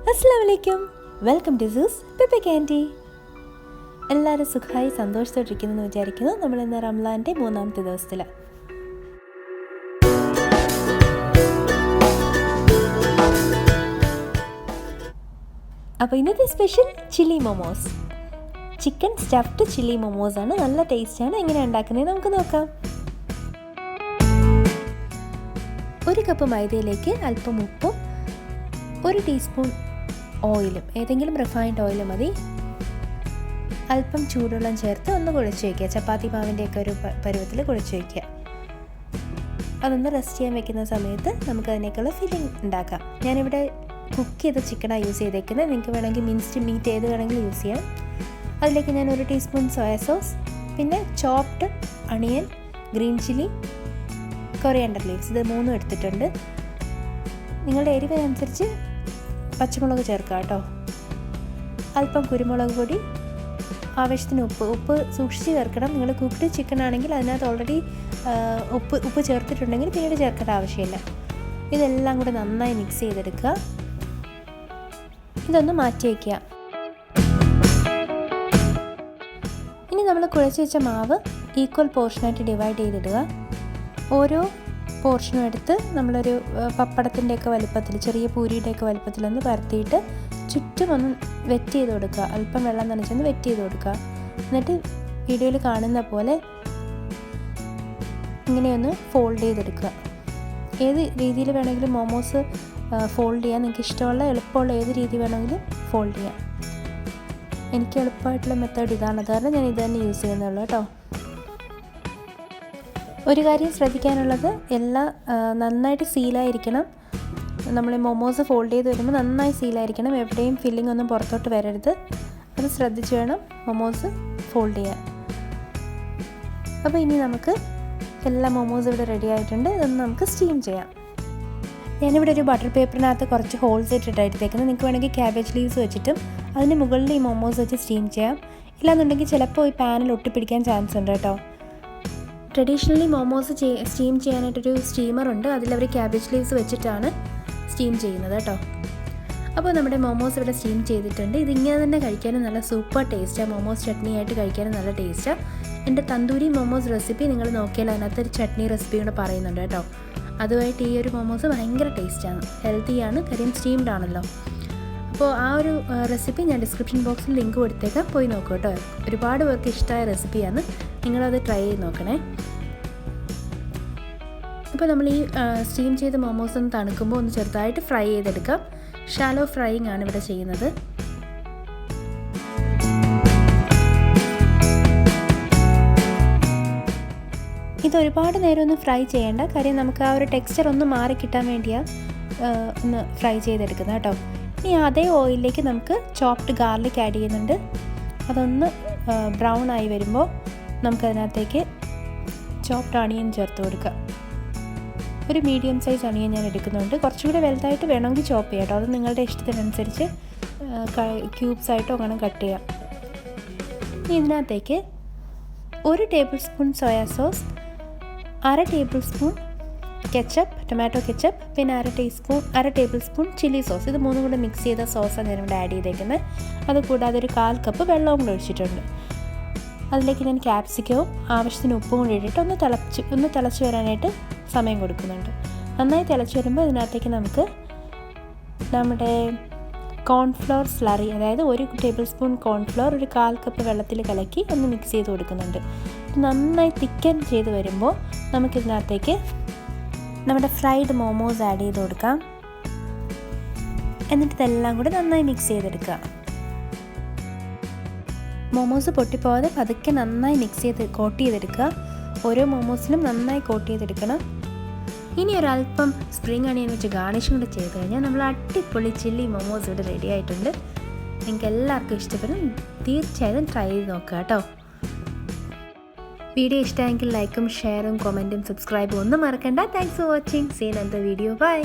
അസ്സലാമലൈക്കും, welcome to Tbsp. എല്ലാവരും സുഖമായി സന്തോഷത്തോടിരിക്കുന്നു വിചാരിക്കുന്നു. നമ്മൾ ഇന്ന് റംലാൻ്റെ 3ാമത്തെ ദിവസത്തിലാണ്. അപ്പോൾ ഇന്നത്തെ special chilli momos, chicken stuffed chilli momos ആണ്. നല്ല ടേസ്റ്റാണ്. എങ്ങനെയാണ് ഉണ്ടാക്കുന്നത് നമുക്ക് നോക്കാം. 1 കപ്പ് മൈദയിലേക്ക് അല്പം ഉപ്പും 1 ടീസ്പൂൺ ഓയിലും, ഏതെങ്കിലും റിഫൈൻഡ് ഓയിൽ മതി, അല്പം ചൂടുവെള്ളം ചേർത്ത് ഒന്ന് കുഴച്ച് വയ്ക്കുക. ചപ്പാത്തി മാവിൻ്റെയൊക്കെ ഒരു പരുവത്തിൽ കുഴച്ച് വയ്ക്കുക. അതൊന്ന് റെസ്റ്റ് ചെയ്യാൻ വെക്കുന്ന സമയത്ത് നമുക്ക് അതിനേക്കുള്ള ഫില്ലിംഗ് ഉണ്ടാക്കാം. ഞാനിവിടെ കുക്ക് ചെയ്ത ചിക്കനാണ് യൂസ് ചെയ്തേക്കുന്നത്. നിങ്ങൾക്ക് വേണമെങ്കിൽ മിൻസ്ഡ് മീറ്റ് ഏത് വേണമെങ്കിലും യൂസ് ചെയ്യാം. അതിലേക്ക് ഞാൻ 1 ടീസ്പൂൺ സോയ സോസ്, പിന്നെ chopped onion, green chilli, coriander leaves, ഇത് 3 എടുത്തിട്ടുണ്ട്. നിങ്ങളുടെ എരിവിനനുസരിച്ച് പച്ചമുളക് ചേർക്കുക കേട്ടോ. അല്പം കുരുമുളക് പൊടി, ആവശ്യത്തിന് ഉപ്പ് സൂക്ഷിച്ച് ചേർക്കണം. നിങ്ങൾ കുക്ക്ഡ് ചിക്കൻ ആണെങ്കിൽ അതിനകത്ത് ഓൾറെഡി ഉപ്പ് ചേർത്തിട്ടുണ്ടെങ്കിൽ പിന്നീട് ചേർക്കേണ്ട ആവശ്യമില്ല. ഇതെല്ലാം കൂടെ നന്നായി മിക്സ് ചെയ്തെടുക്കുക. ഇതൊന്ന് മാറ്റി വയ്ക്കുക. ഇനി നമ്മൾ കുഴച്ച് വെച്ച മാവ് ഈക്വൽ പോർഷനായിട്ട് ഡിവൈഡ് ചെയ്തിടുക. ഓരോ പോർഷനും എടുത്ത് നമ്മളൊരു പപ്പടത്തിൻ്റെയൊക്കെ വലുപ്പത്തിൽ, ചെറിയ പൂരിയുടെയൊക്കെ വലുപ്പത്തിലൊന്ന് പരത്തിയിട്ട് ചുറ്റും ഒന്ന് വെറ്റ് ചെയ്ത് കൊടുക്കുക. അല്പം വെള്ളം നനച്ചൊന്ന് വെറ്റ് ചെയ്ത് കൊടുക്കുക. എന്നിട്ട് വീഡിയോയിൽ കാണുന്ന പോലെ ഇങ്ങനെയൊന്ന് ഫോൾഡ് ചെയ്തെടുക്കുക. ഏത് രീതിയിൽ വേണമെങ്കിലും മോമോസ് ഫോൾഡ് ചെയ്യാം. നിങ്ങൾക്ക് ഇഷ്ടമുള്ള എളുപ്പമുള്ള ഏത് രീതി വേണമെങ്കിലും ഫോൾഡ് ചെയ്യാം. എനിക്ക് എളുപ്പമായിട്ടുള്ള മെത്തേഡ് ഇതാണ്, കാരണം ഞാൻ ഇത് തന്നെ യൂസ് ചെയ്യുന്നുള്ളൂ കേട്ടോ. ഒരു കാര്യം ശ്രദ്ധിക്കാനുള്ളത്, എല്ലാം നന്നായിട്ട് സീലായിരിക്കണം. നമ്മൾ മോമോസ് ഫോൾഡ് ചെയ്ത് വരുമ്പോൾ നന്നായി സീലായിരിക്കണം. എവിടെയും ഫില്ലിംഗ് ഒന്നും പുറത്തോട്ട് വരരുത്. അത് ശ്രദ്ധിച്ച് വേണം മോമോസ് ഫോൾഡ് ചെയ്യാൻ. അപ്പോൾ ഇനി നമുക്ക് എല്ലാ മോമോസ് ഇവിടെ റെഡി ആയിട്ടുണ്ട്. ഇതൊന്ന് നമുക്ക് സ്റ്റീം ചെയ്യാം. ഞാനിവിടെ ഒരു ബട്ടർ പേപ്പറിനകത്ത് കുറച്ച് ഹോൾസ് ഇട്ടിട്ട് എടുത്തേക്കുന്നത്. നിങ്ങൾക്ക് വേണമെങ്കിൽ ക്യാബേജ് ലീവ്സ് വെച്ചിട്ടും അതിന് മുകളിൽ ഈ മോമോസ് വെച്ച് സ്റ്റീം ചെയ്യാം. ഇല്ലാന്നുണ്ടെങ്കിൽ ചിലപ്പോൾ ഈ പാനിൽ ഒട്ടിപ്പിടിക്കാൻ ചാൻസ് ഉണ്ട് കേട്ടോ. ട്രഡീഷണലി മോമോസ് സ്റ്റീം ചെയ്യാനായിട്ടൊരു സ്റ്റീമറുണ്ട്. അതിലവർ ക്യാബേജ് ലീവ്സ് വെച്ചിട്ടാണ് സ്റ്റീം ചെയ്യുന്നത് കേട്ടോ. അപ്പോൾ നമ്മുടെ മോമോസ് ഇവിടെ സ്റ്റീം ചെയ്തിട്ടുണ്ട്. ഇതിങ്ങനെ തന്നെ കഴിക്കാനും നല്ല സൂപ്പർ ടേസ്റ്റാണ്. മോമോസ് ചട്നി ആയിട്ട് കഴിക്കാനും നല്ല ടേസ്റ്റാണ്. എൻ്റെ തന്തൂരി മോമോസ് റെസിപ്പി നിങ്ങൾ നോക്കിയാൽ അതിനകത്ത് ഒരു ചട്നി റെസിപ്പി കൂടെ പറയുന്നുണ്ട് കേട്ടോ. അതുമായിട്ട് ഈ ഒരു മോമോസ് ഭയങ്കര ടേസ്റ്റാണ്, ഹെൽത്തിയാണ്, കാര്യം സ്റ്റീംഡ് ആണല്ലോ. അപ്പോൾ ആ ഒരു റെസിപ്പി ഞാൻ ഡിസ്ക്രിപ്ഷൻ ബോക്സിൽ ലിങ്ക് കൊടുത്തേക്കാം, പോയി നോക്കൂ കേട്ടോ. ഒരുപാട് പേർക്ക് ഇഷ്ടമായ റെസിപ്പിയാണ്, നിങ്ങളത് ട്രൈ ചെയ്ത് നോക്കണേ. അപ്പോൾ നമ്മൾ ഈ സ്റ്റീം ചെയ്ത മോമോസ് ഒന്ന് തണുക്കുമ്പോൾ ഒന്ന് ചെറുതായിട്ട് ഫ്രൈ ചെയ്തെടുക്കാം. ഷാലോ ഫ്രൈയിങ് ആണ് ഇവിടെ ചെയ്യുന്നത്. ഇത് ഒരുപാട് നേരം ഒന്നും ഫ്രൈ ചെയ്യേണ്ട, കാര്യം നമുക്ക് ആ ഒരു ടെക്സ്ചർ ഒന്ന് മാറി കിട്ടാൻ വേണ്ടിയാണ് ഒന്ന് ഫ്രൈ ചെയ്തെടുക്കുന്നത് കേട്ടോ. ഇനി അതേ ഓയിലിലേക്ക് നമുക്ക് ചോപ്ഡ് ഗാർലിക് ആഡ് ചെയ്യുന്നുണ്ട്. അതൊന്ന് ബ്രൗൺ ആയി വരുമ്പോൾ നമുക്കതിനകത്തേക്ക് ചോപ്ഡ് അണിയൻ ചേർത്ത് കൊടുക്കുക. ഒരു മീഡിയം സൈസ് അണിയൻ ഞാൻ എടുക്കുന്നുണ്ട്. കുറച്ചുകൂടി വലുതായിട്ട് വേണമെങ്കിൽ ചോപ്പ് ചെയ്യാം കേട്ടോ. അത് നിങ്ങളുടെ ഇഷ്ടത്തിനനുസരിച്ച് ക്യൂബ്സ് ആയിട്ടോ അങ്ങനെ കട്ട് ചെയ്യാം. ഇനി ഇതിനകത്തേക്ക് 1 table spoon soya sauce, 1/2 table spoon ketchup, tomato ketchup, പിന്നെ 1/2 ടേബിൾ സ്പൂൺ ചില്ലി സോസ്. ഇത് 3 കൂടെ മിക്സ് ചെയ്ത സോസാണ് ഞാനിവിടെ ആഡ് ചെയ്തേക്കുന്നത്. അതുകൂടാതെ ഒരു 1/4 കപ്പ് വെള്ളവും കൂടെ ഒഴിച്ചിട്ടുണ്ട്. അതിലേക്ക് ഞാൻ ക്യാപ്സിക്കവും ആവശ്യത്തിന് ഉപ്പും കൂടി ഇട്ടിട്ട് ഒന്ന് തിളച്ച് വരാനായിട്ട് സമയം കൊടുക്കുന്നുണ്ട്. നന്നായി തിളച്ച് വരുമ്പോൾ ഇതിനകത്തേക്ക് നമുക്ക് നമ്മുടെ കോൺഫ്ലോർ സ്ലറി, അതായത് 1 ടേബിൾ സ്പൂൺ കോൺഫ്ലോർ ഒരു 1/4 കപ്പ് വെള്ളത്തിൽ കലക്കി ഒന്ന് മിക്സ് ചെയ്ത് കൊടുക്കുന്നുണ്ട്. നന്നായി തിക്കൻ ചെയ്ത് വരുമ്പോൾ നമുക്കിതിനകത്തേക്ക് നമ്മുടെ ഫ്രൈഡ് മോമോസ് ആഡ് ചെയ്ത് കൊടുക്കാം. എന്നിട്ട് ഇതെല്ലാം കൂടി നന്നായി മിക്സ് ചെയ്തെടുക്കുക. മോമോസ് പൊട്ടിപ്പോവാതെ പതുക്കെ നന്നായി മിക്സ് ചെയ്ത് കോട്ട് ചെയ്തെടുക്കുക. ഓരോ മോമോസിലും നന്നായി കോട്ട് ചെയ്തെടുക്കണം. ഇനി ഒരല്പം സ്പ്രിംഗ് അണിയൻ വെച്ച് ഗാർണിഷും കൂടെ ചെയ്ത് കഴിഞ്ഞാൽ നമ്മൾ അടിപൊളി ചില്ലി മോമോസ് ഇവിടെ റെഡി ആയിട്ടുണ്ട്. നിങ്ങൾക്ക് എല്ലാവർക്കും ഇഷ്ടപ്പെടും. തീർച്ചയായും ട്രൈ ചെയ്ത് നോക്കുക കേട്ടോ. വീഡിയോ ഇഷ്ടമായെങ്കിൽ ലൈക്കും ഷെയറും കമൻറ്റും സബ്സ്ക്രൈബും ഒന്നും മറക്കണ്ട. Thanks for watching. See you in the video. By.